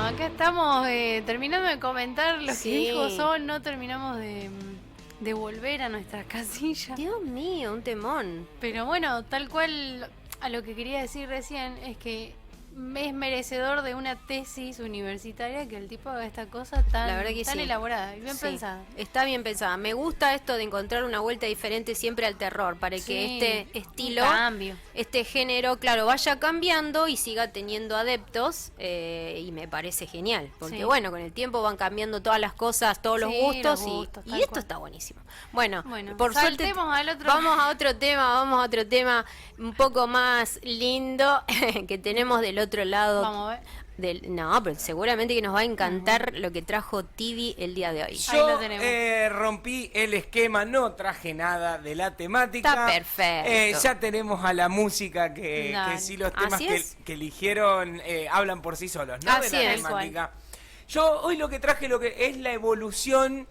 acá estamos terminando de comentar los Sí. que hijos son, no terminamos de volver a nuestras casillas. Dios mío, un temón. Pero bueno, tal cual a lo que quería decir recién es que es merecedor de una tesis universitaria que el tipo haga esta cosa tan, La verdad que tan sí. elaborada y bien Sí, pensada. está bien pensada. Me gusta esto de encontrar una vuelta diferente siempre al terror, para que Sí, este estilo, un cambio. este género, claro, vaya cambiando y siga teniendo adeptos, y me parece genial. Porque Sí. bueno, con el tiempo van cambiando todas las cosas, todos los Sí, gustos, los gustos, y tal esto cual. está buenísimo. Bueno, Bueno, por suerte saltemos al otro. vamos a otro tema un poco más lindo que tenemos del otro lado. Vamos a ver. No, pero seguramente que nos va a encantar lo que trajo Tibi el día de hoy. Ahí lo Yo tenemos. rompí el esquema, no traje nada de la temática. Está perfecto. Ya tenemos a la música que Dale. sí, los temas Así que, es. que eligieron hablan por sí solos, ¿no? Así de la es. temática. Yo hoy lo que traje lo que es la evolución,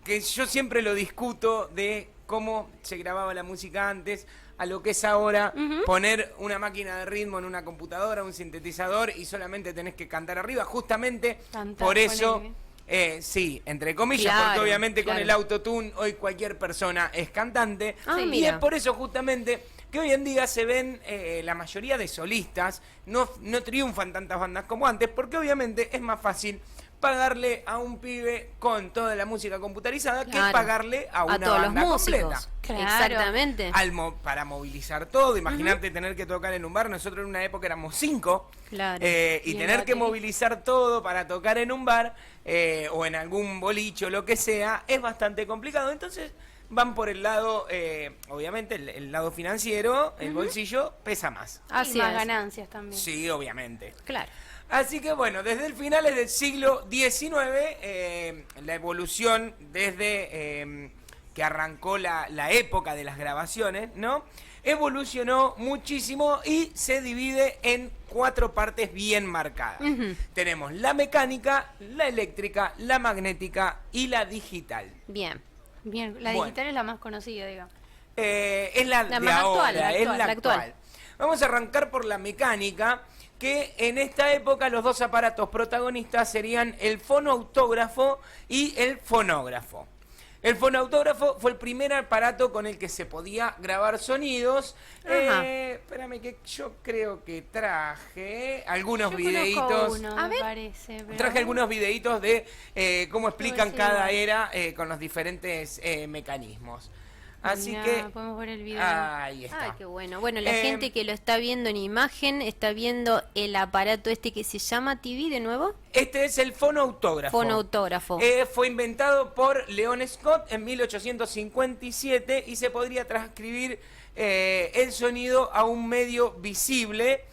que yo siempre lo discuto, de cómo se grababa la música antes a lo que es ahora, poner una máquina de ritmo en una computadora, un sintetizador, y solamente tenés que cantar arriba. Justamente Cantar, por eso, ponele. sí, entre comillas, Claro, porque obviamente con claro. el autotune hoy cualquier persona es cantante. Ah, Y mira. es por eso justamente que hoy en día se ven la mayoría de solistas, no triunfan tantas bandas como antes, porque obviamente es más fácil pagarle a un pibe con toda la música computarizada que Claro. pagarle a una todos los banda músicos. completa. Claro. Exactamente. Para movilizar todo, imagínate tener que tocar en un bar. Nosotros en una época éramos 5, Claro. y Y el tener que baterista. movilizar todo para tocar en un bar, o en algún bolicho, lo que sea, es bastante complicado. Entonces van por el lado, obviamente el lado financiero, el bolsillo pesa más. Así y más es. ganancias también. Sí, obviamente. Claro. Así que bueno, desde el finales del siglo XIX, la evolución desde que arrancó la época de las grabaciones, ¿no? Evolucionó muchísimo y se divide en 4 partes bien marcadas. Tenemos la mecánica, la eléctrica, la magnética y la digital. Bien. Bien, la Bueno. digital es la más conocida, digo. Es la La de más ahora, actual, la es actual, la la actual. actual. Vamos a arrancar por la mecánica, que en esta época los dos aparatos protagonistas serían el fonoautógrafo y el fonógrafo. El fonoautógrafo fue el primer aparato con el que se podía grabar sonidos. Ajá. Espérame que yo creo que traje algunos Yo videitos. conozco uno, A me ver. parece. pero- Traje algunos videitos de cómo explican decir cada igual. era con los diferentes mecanismos. Así Mirá, que podemos ver el video. ahí está. Ay, qué bueno. Bueno, la Eh, gente que lo está viendo en imagen está viendo el aparato este que se llama TV de nuevo. Este es el fonoautógrafo. Fonautógrafo. Fue inventado por Leon Scott en 1857 y se podría transcribir el sonido a un medio visible,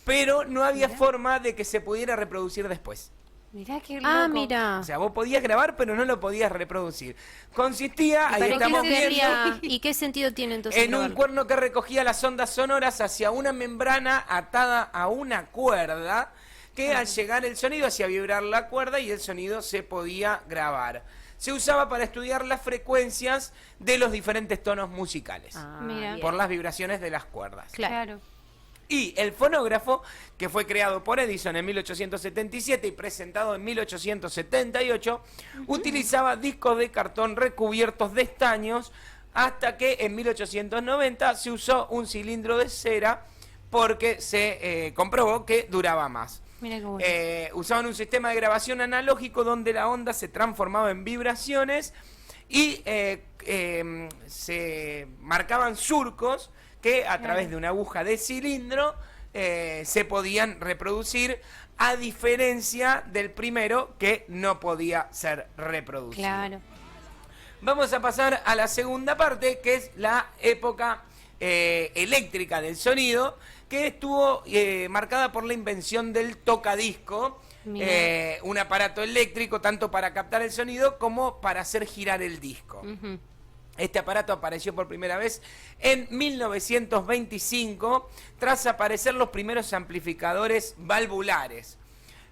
pero no había Mirá. forma de que se pudiera reproducir después. Mirá qué loco. Ah, mira. O sea, vos podías grabar, pero no lo podías reproducir. Consistía, ahí ¿Para qué estamos viendo, sería? ¿Y qué sentido tiene entonces? en un grabarlo? cuerno que recogía las ondas sonoras hacia una membrana atada a una cuerda, que al llegar el sonido hacía vibrar la cuerda y el sonido se podía grabar. Se usaba para estudiar las frecuencias de los diferentes tonos musicales, Ah, Mira. bien. por las vibraciones de las cuerdas. Claro. Y el fonógrafo, que fue creado por Edison en 1877 y presentado en 1878, utilizaba discos de cartón recubiertos de estaños, hasta que en 1890 se usó un cilindro de cera porque se comprobó que duraba más. Mira qué bueno. Usaban un sistema de grabación analógico donde la onda se transformaba en vibraciones y se marcaban surcos que a través de una aguja de cilindro se podían reproducir, a diferencia del primero que no podía ser reproducido. Claro. Vamos a pasar a la segunda parte, que es la época eléctrica del sonido, que estuvo marcada por la invención del tocadisco, Mirá. un aparato eléctrico tanto para captar el sonido como para hacer girar el disco. Ujú. Este aparato apareció por primera vez en 1925, tras aparecer los primeros amplificadores valvulares.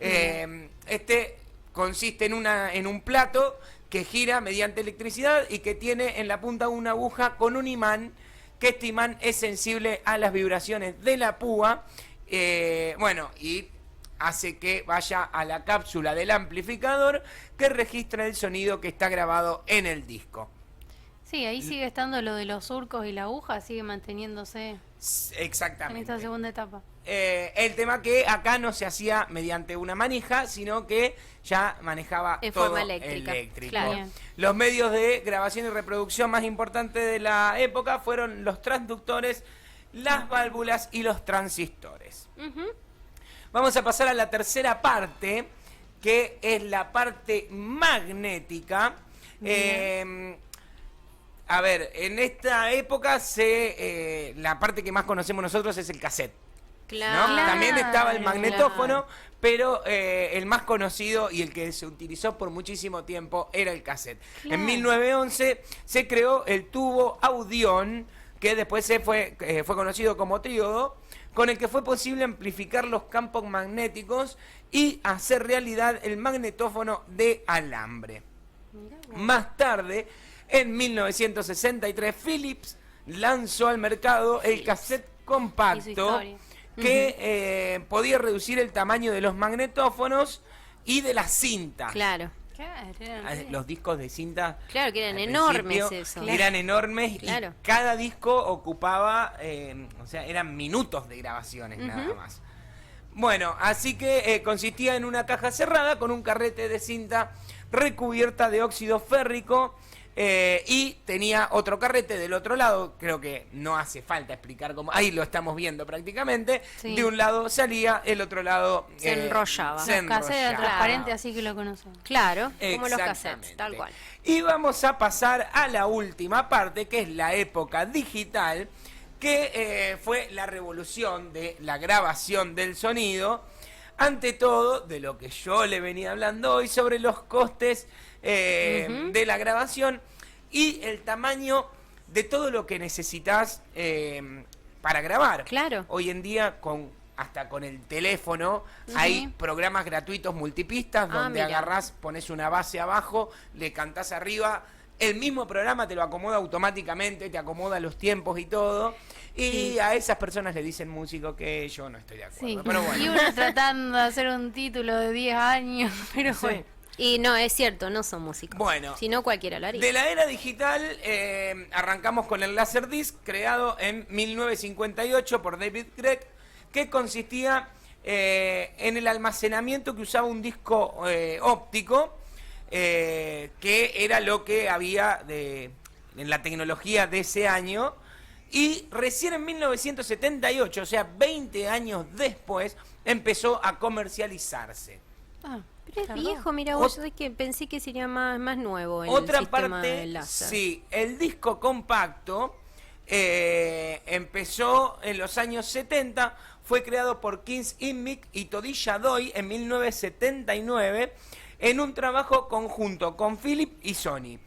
Este consiste en un plato que gira mediante electricidad y que tiene en la punta una aguja con un imán, que este imán es sensible a las vibraciones de la púa. Y hace que vaya a la cápsula del amplificador que registra el sonido que está grabado en el disco. Sí, ahí sigue estando lo de los surcos y la aguja, sigue manteniéndose en Exactamente. esta segunda etapa. El tema que acá no se hacía mediante una manija, sino que ya manejaba En todo forma eléctrica, eléctrico. claro. Bien. Los medios de grabación y reproducción más importantes de la época fueron los transductores, las válvulas y los transistores. Ujú. Vamos a pasar a la tercera parte, que es la parte magnética. A ver, en esta época la parte que más conocemos nosotros es el cassette. ¿No? Claro. También estaba el Claro. magnetófono, pero el más conocido y el que se utilizó por muchísimo tiempo era el cassette. Claro. En 1911 se creó el tubo Audion, que después fue conocido como tríodo, con el que fue posible amplificar los campos magnéticos y hacer realidad el magnetófono de alambre. Mirá vos. Más tarde, en 1963, Philips lanzó al mercado el cassette Y su compacto historia. que podía reducir el tamaño de los magnetófonos y de las cintas. Claro. Claro, eran Los discos de cinta Claro que eran al enormes principio eso. eran enormes Claro. y cada disco ocupaba, o sea, eran minutos de grabaciones nada más. Bueno, así que consistía en una caja cerrada con un carrete de cinta recubierta de óxido férrico y tenía otro carrete del otro lado. Creo que no hace falta explicar cómo. Ahí lo estamos viendo prácticamente. Sí. De un lado salía, el otro lado Se enrollaba. se Los cassettes eran enrollaba. transparentes, así que lo conocen. Claro, como los Exactamente. cassettes, tal cual. Y vamos a pasar a la última parte, que es la época digital, que fue la revolución de la grabación del sonido. Ante todo, de lo que yo le venía hablando hoy, sobre los costes de la grabación y el tamaño de todo lo que necesitas para grabar. Claro. Hoy en día, hasta con el teléfono, hay programas gratuitos multipistas donde mira. agarrás, pones una base abajo, le cantás arriba, el mismo programa te lo acomoda automáticamente, te acomoda los tiempos y todo. Y a esas personas le dicen músico, que yo no estoy de acuerdo. Sí. Pero bueno. Y uno tratando de hacer un título de 10 años, pero Sí. bueno. Y no, es cierto, no son músicos. Bueno. Si no, cualquiera lo haría. De la era digital, arrancamos con el Laserdisc, creado en 1958 por David Gregg, que consistía en el almacenamiento que usaba un disco óptico, que era lo que había en la tecnología de ese año. Y recién en 1978, o sea, 20 años después, empezó a comercializarse. Ah, Pero es tardó. viejo, mira vos, yo que pensé que sería más nuevo el Otra sistema parte, del láser. sí, el disco compacto empezó en los años 70, fue creado por Kings Inmic y Todilla Doi en 1979 en un trabajo conjunto con Philips y Sony.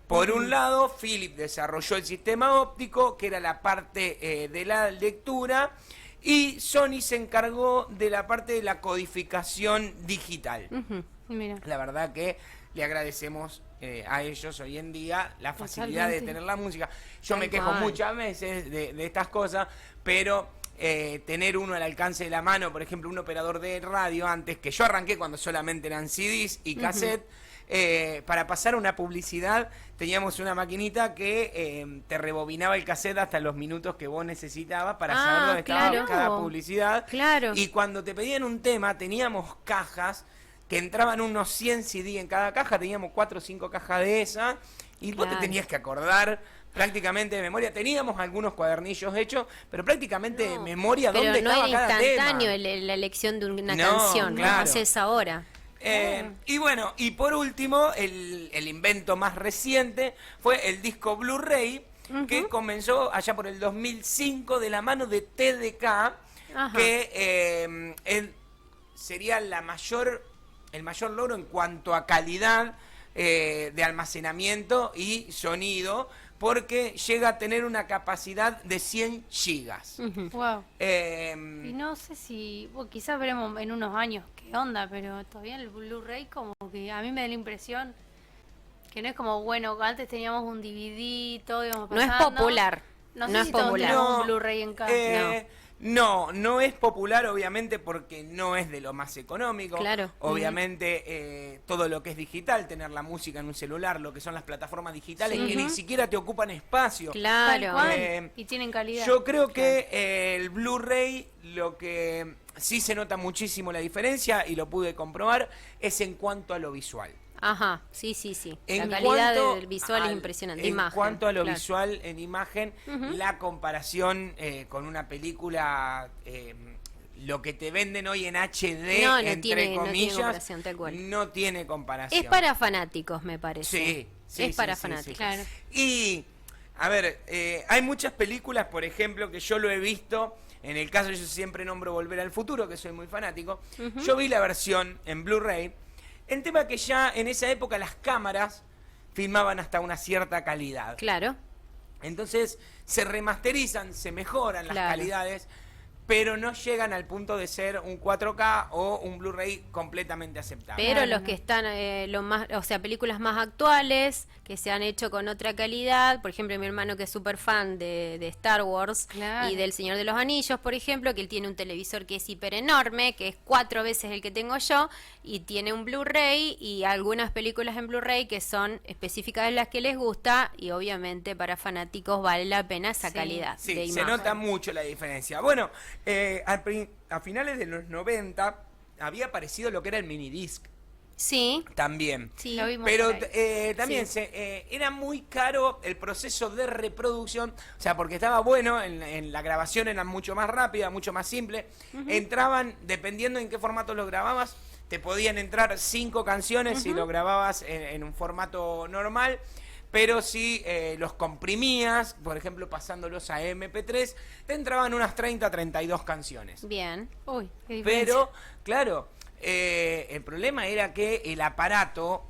Por un lado, Philips desarrolló el sistema óptico, que era la parte de la lectura, y Sony se encargó de la parte de la codificación digital. Mira. La verdad que le agradecemos a ellos hoy en día la facilidad de Totalmente. tener la música. Yo Tal me quejo cual. muchas veces de estas cosas, pero tener uno al alcance de la mano, por ejemplo, un operador de radio antes, que yo arranqué cuando solamente eran CDs y cassette, para pasar una publicidad teníamos una maquinita que te rebobinaba el cassette hasta los minutos que vos necesitabas para saber dónde estaba claro. cada publicidad. Claro. Y cuando te pedían un tema, teníamos cajas que entraban unos 100 CD en cada caja, teníamos 4 o 5 cajas de esas, y vos te Claro. tenías que acordar prácticamente de memoria. Teníamos algunos cuadernillos hechos, pero prácticamente de memoria Pero dónde no estaba era cada instantáneo tema. la elección de una No, canción, claro. como haces ahora. Y bueno, y por último, el invento más reciente fue el disco Blu-ray, que comenzó allá por el 2005 de la mano de TDK, Ajá. que sería el mayor logro en cuanto a calidad de almacenamiento y sonido, porque llega a tener una capacidad de 100 gigas. Wow. Eh, Y no sé si, bueno, quizás veremos en unos años qué onda, pero todavía el Blu-ray como que a mí me da la impresión que no es como, bueno, antes teníamos un DVD, todo íbamos No es pasando. popular. No sé No si es todos popular. tenemos No, un Blu-ray en casa. eh, No es popular obviamente porque no es de lo más económico. Claro. Obviamente todo lo que es digital, tener la música en un celular, lo que son las plataformas digitales que ni siquiera te ocupan espacio. Tal Claro. cual. Y tienen calidad. Yo creo que el Blu-ray, lo que sí se nota muchísimo la diferencia, y lo pude comprobar, es en cuanto a lo visual. Ajá, sí. En La calidad cuanto del visual es al- impresionante. En Imagen, cuanto a lo claro. visual en imagen, la comparación con una película, lo que te venden hoy en HD, No entre tiene comillas, comparación, tal cual. no tiene comparación. Es para fanáticos, me parece. Sí, es para sí, fanáticos. Claro. Y, a ver, hay muchas películas, por ejemplo, que yo lo he visto. En el caso, yo siempre nombro Volver al Futuro, que soy muy fanático. Yo vi la versión en Blu-ray. En tema que ya en esa época las cámaras filmaban hasta una cierta calidad. Claro. Entonces se remasterizan, se mejoran las Claro. calidades, pero no llegan al punto de ser un 4K o un Blu-ray completamente aceptable. Pero Claro, los no. que están, o sea, películas más actuales, que se han hecho con otra calidad, por ejemplo, mi hermano que es súper fan de Star Wars Claro. y del Señor de los Anillos, por ejemplo, que él tiene un televisor que es hiper enorme, que es 4 veces el que tengo yo, y tiene un Blu-ray y algunas películas en Blu-ray que son específicas de las que les gusta, y obviamente para fanáticos vale la pena esa Sí. calidad Sí, de se imagen. nota mucho la diferencia. Bueno, a finales de los 90 había aparecido lo que era el minidisc Sí, también. sí. Lo vimos Pero por ahí. también era muy caro el proceso de reproducción, o sea, porque estaba bueno, en la grabación era mucho más rápida, mucho más simple. Entraban, dependiendo en qué formato lo grababas, te podían entrar 5 canciones si lo grababas en un formato normal, pero si los comprimías, por ejemplo, pasándolos a MP3, te entraban unas 30, 32 canciones. Bien. Uy, qué diferencia. Pero, claro, el problema era que el aparato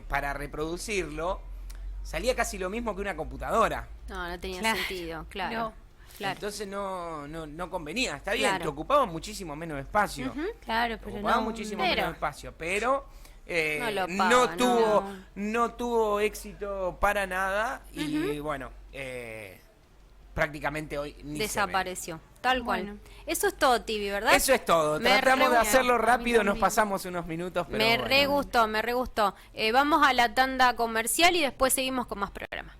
para reproducirlo salía casi lo mismo que una computadora. No tenía Claro. sentido, claro. No. Claro. Entonces no convenía. Está bien, Claro. te ocupaba muchísimo menos espacio. Claro, Te pero ocupaba no. muchísimo pero- menos espacio, pero No lo no paga, tuvo no. no tuvo éxito para nada y bueno, prácticamente hoy ni se ve. Desapareció, tal cual. Bueno. Eso es todo, Tibi, ¿verdad? Eso es todo. Me Tratamos de re- hacerlo a mí rápido, nos también. pasamos unos minutos, pero me bueno. re gustó, me re gustó. Vamos a la tanda comercial y después seguimos con más programa.